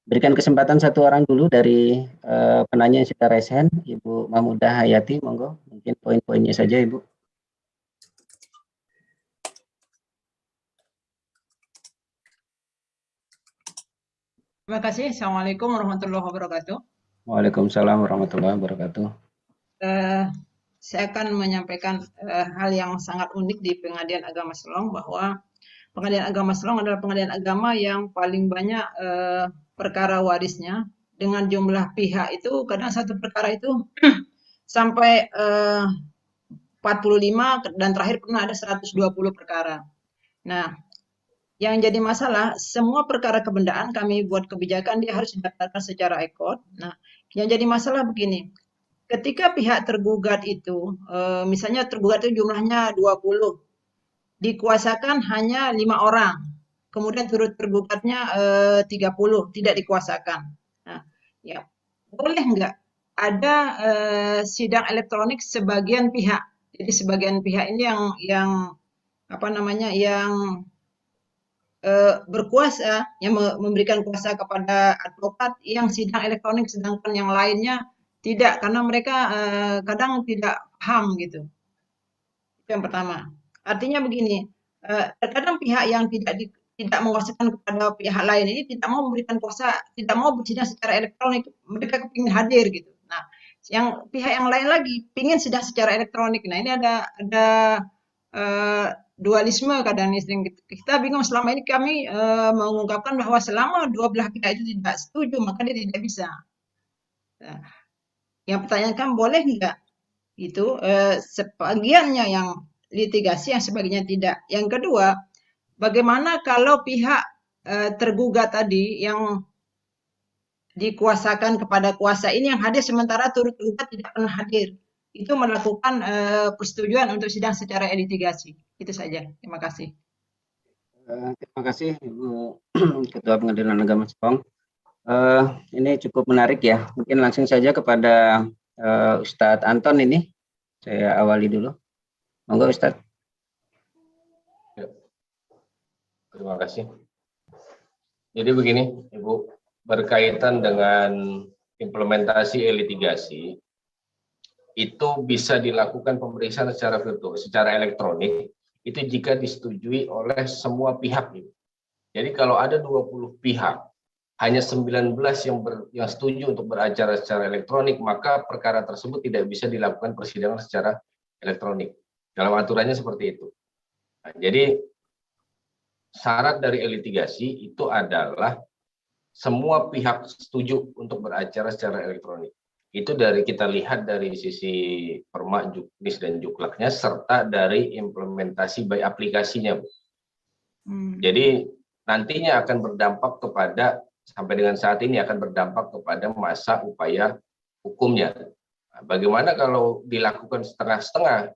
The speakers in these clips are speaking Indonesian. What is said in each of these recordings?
Berikan kesempatan satu orang dulu dari penanya yang sudah raise hand, Ibu Mahmudah Hayati, monggo. Mungkin poin-poinnya saja, Ibu. Terima kasih. Assalamualaikum warahmatullahi wabarakatuh. Waalaikumsalam warahmatullahi wabarakatuh. Saya akan menyampaikan hal yang sangat unik di Pengadilan Agama Selong, bahwa Pengadilan Agama Selong adalah pengadilan agama yang paling banyak perkara warisnya. Dengan jumlah pihak itu, kadang satu perkara itu sampai 45, dan terakhir pernah ada 120 perkara. Nah, yang jadi masalah, semua perkara kebendaan kami buat kebijakan dia harus didaftarkan secara ekod. Nah, yang jadi masalah begini, ketika pihak tergugat itu, misalnya tergugat itu jumlahnya 20, dikuasakan hanya 5 orang, kemudian turut tergugatnya 30, tidak dikuasakan. Nah, ya boleh nggak ada sidang elektronik sebagian pihak? Jadi sebagian pihak ini yang apa namanya, yang berkuasa, yang memberikan kuasa kepada advokat yang sidang elektronik, sedangkan yang lainnya tidak, karena mereka kadang tidak paham gitu. Itu yang pertama. Artinya begini, terkadang pihak yang tidak menguasakan kepada pihak lain ini tidak mau memberikan kuasa, tidak mau bersidang secara elektronik, mereka ingin hadir gitu. Nah, yang pihak yang lain lagi ingin sidang secara elektronik. Nah, ini ada dualisme kadang nih, sering kita bingung. Selama ini kami mengungkapkan bahwa selama dua belah pihak itu tidak setuju, maka dia tidak bisa. Nah, yang pertanyaan kan boleh nggak itu sebagiannya yang litigasi, yang sebagiannya tidak. Yang kedua, bagaimana kalau pihak tergugat tadi yang dikuasakan kepada kuasa ini yang hadir, sementara turut tergugat tidak pernah hadir, itu melakukan persetujuan untuk sidang secara litigasi. Itu saja. Terima kasih. Terima kasih Ibu Ketua Pengadilan Agama Selong. Ini cukup menarik ya. Mungkin langsung saja kepada Ustadz Anton ini. Saya awali dulu. Monggo Ustadz. Ya. Terima kasih. Jadi begini, Ibu, berkaitan dengan implementasi e-litigasi, itu bisa dilakukan pemeriksaan secara virtual, secara elektronik, itu jika disetujui oleh semua pihak. Jadi kalau ada 20 pihak, hanya 19 yang setuju untuk beracara secara elektronik, maka perkara tersebut tidak bisa dilakukan persidangan secara elektronik. Dalam aturannya seperti itu. Nah, jadi syarat dari e-litigasi itu adalah semua pihak setuju untuk beracara secara elektronik. Itu dari kita lihat dari sisi permak, juknis, dan juklaknya, serta dari implementasi by aplikasinya. Jadi nantinya akan berdampak kepada, sampai dengan saat ini akan berdampak kepada masa upaya hukumnya. Nah, bagaimana kalau dilakukan setengah-setengah,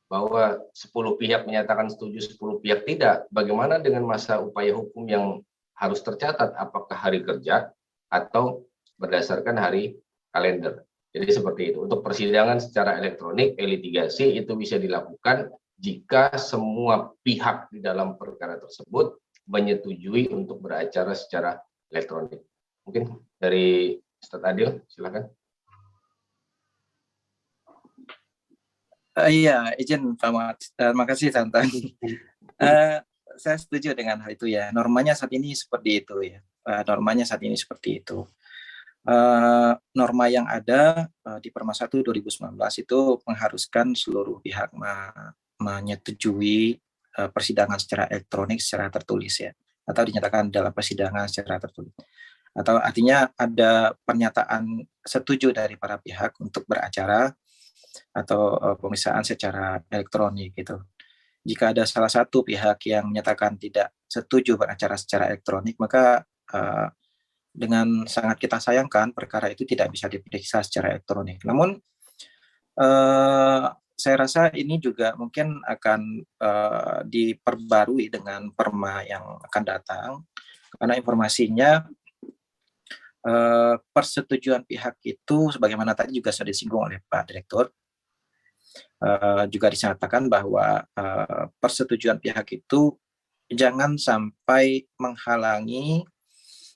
bahwa 10 pihak menyatakan setuju, 10 pihak tidak? Bagaimana dengan masa upaya hukum yang harus tercatat? Apakah hari kerja atau berdasarkan hari kalender? Jadi seperti itu. Untuk persidangan secara elektronik, e-litigasi itu bisa dilakukan jika semua pihak di dalam perkara tersebut menyetujui untuk beracara secara elektronik. Mungkin dari Ustadz Adil, silakan. Iya, izin Pak Mat. Terima kasih Tantan. Saya setuju dengan hal itu ya. Normanya saat ini seperti itu ya. Normanya saat ini seperti itu. Norma yang ada di Perma 1 2019 itu mengharuskan seluruh pihak menyetujui persidangan secara elektronik secara tertulis ya, atau dinyatakan dalam persidangan secara tertulis. Atau artinya ada pernyataan setuju dari para pihak untuk beracara atau pemeriksaan secara elektronik gitu. Jika ada salah satu pihak yang menyatakan tidak setuju beracara secara elektronik, maka dengan sangat kita sayangkan perkara itu tidak bisa diperiksa secara elektronik. Namun saya rasa ini juga mungkin akan diperbarui dengan perma yang akan datang, karena informasinya persetujuan pihak itu sebagaimana tadi juga sudah disinggung oleh Pak Direktur, juga dinyatakan bahwa persetujuan pihak itu jangan sampai menghalangi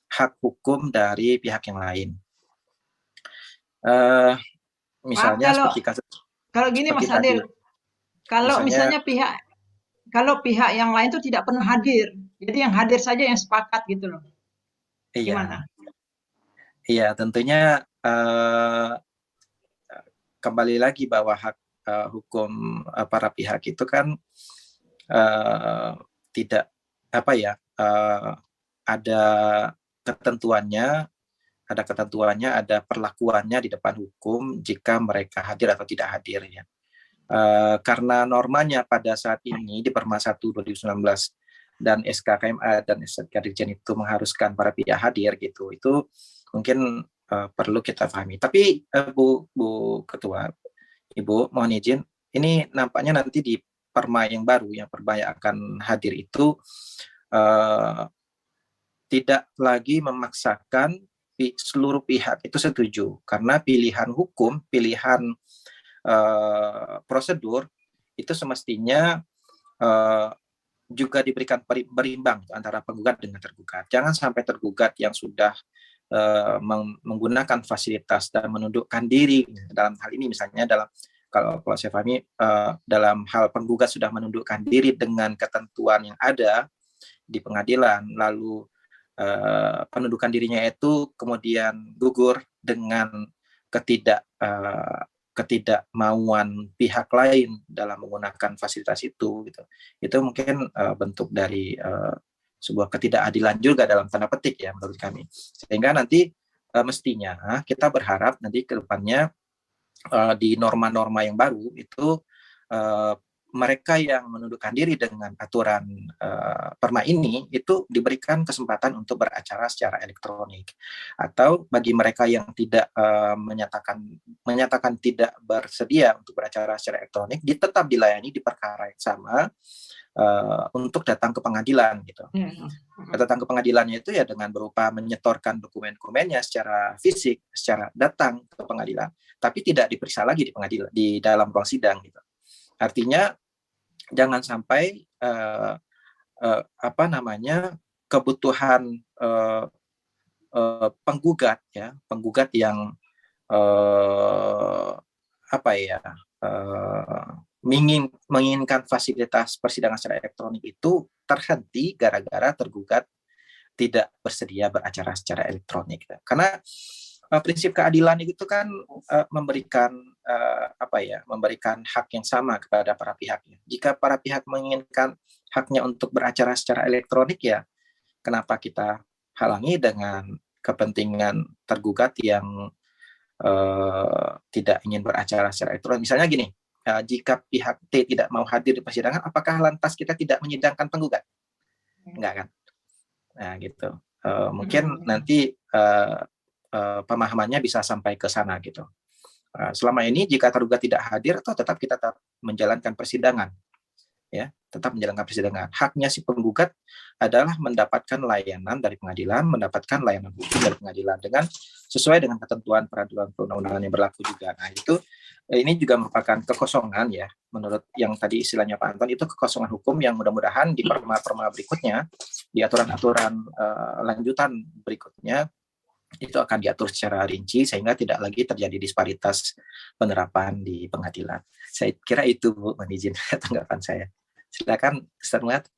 hak hukum dari pihak yang lain. Misalnya kalau seperti kasus kalau gini seperti Mas tadi, Adil, kalau misalnya misalnya pihak yang lain itu tidak pernah hadir, jadi yang hadir saja yang sepakat gitu loh. iya, Gimana? iya tentunya kembali lagi bahwa hak hukum para pihak itu kan tidak apa ya, ada ketentuannya, ada perlakuannya di depan hukum jika mereka hadir atau tidak hadir ya. Karena normanya pada saat ini di Perma 1 2019 dan SK KMA dan SK Dirjen itu mengharuskan para pihak hadir gitu, itu mungkin perlu kita pahami. Tapi Bu Ketua, Ibu mohon izin, ini nampaknya nanti di Perma yang baru yang akan hadir itu tidak lagi memaksakan seluruh pihak itu setuju, karena pilihan hukum, pilihan prosedur itu semestinya juga diberikan berimbang antara penggugat dengan tergugat. Jangan sampai tergugat yang sudah menggunakan fasilitas dan menundukkan diri dalam hal ini, misalnya kalau saya pahami dalam hal penggugat sudah menundukkan diri dengan ketentuan yang ada di pengadilan, lalu penundukan dirinya itu kemudian gugur dengan ketidakmauan pihak lain dalam menggunakan fasilitas itu gitu. Itu mungkin bentuk dari sebuah ketidakadilan juga dalam tanda petik ya menurut kami. Sehingga nanti mestinya kita berharap nanti ke depannya di norma-norma yang baru itu mereka yang menundukkan diri dengan aturan Perma ini itu diberikan kesempatan untuk beracara secara elektronik, atau bagi mereka yang tidak menyatakan tidak bersedia untuk beracara secara elektronik, tetap dilayani di perkara yang sama untuk datang ke pengadilan gitu. Datang ke pengadilannya itu ya dengan berupa menyetorkan dokumen-dokumennya secara fisik, secara datang ke pengadilan, tapi tidak diperiksa lagi di pengadilan di dalam ruang sidang gitu. Artinya jangan sampai kebutuhan penggugat yang menginginkan fasilitas persidangan secara elektronik itu terhenti gara-gara tergugat tidak bersedia beracara secara elektronik. Karena prinsip keadilan itu kan memberikan hak yang sama kepada para pihaknya. Jika para pihak menginginkan haknya untuk beracara secara elektronik, ya kenapa kita halangi dengan kepentingan tergugat yang tidak ingin beracara secara elektronik. Misalnya gini, jika pihak T tidak mau hadir di persidangan, apakah lantas kita tidak menyidangkan penggugat? Enggak kan? Nah gitu. Mungkin nanti pemahamannya bisa sampai ke sana gitu. Selama ini jika tergugat tidak hadir, atau tetap kita menjalankan persidangan, ya, tetap menjalankan persidangan. Haknya si penggugat adalah mendapatkan layanan dari pengadilan, mendapatkan layanan hukum dari pengadilan dengan sesuai dengan ketentuan peraturan perundang-undangan yang berlaku juga. Nah itu ini juga merupakan kekosongan ya, menurut yang tadi istilahnya Pak Anton, itu kekosongan hukum yang mudah-mudahan di perma berikutnya, di aturan-aturan lanjutan berikutnya itu akan diatur secara rinci sehingga tidak lagi terjadi disparitas penerapan di pengadilan. Saya kira itu Bu, mohon izin tanggapan saya. Silakan Ustaz Muhammad.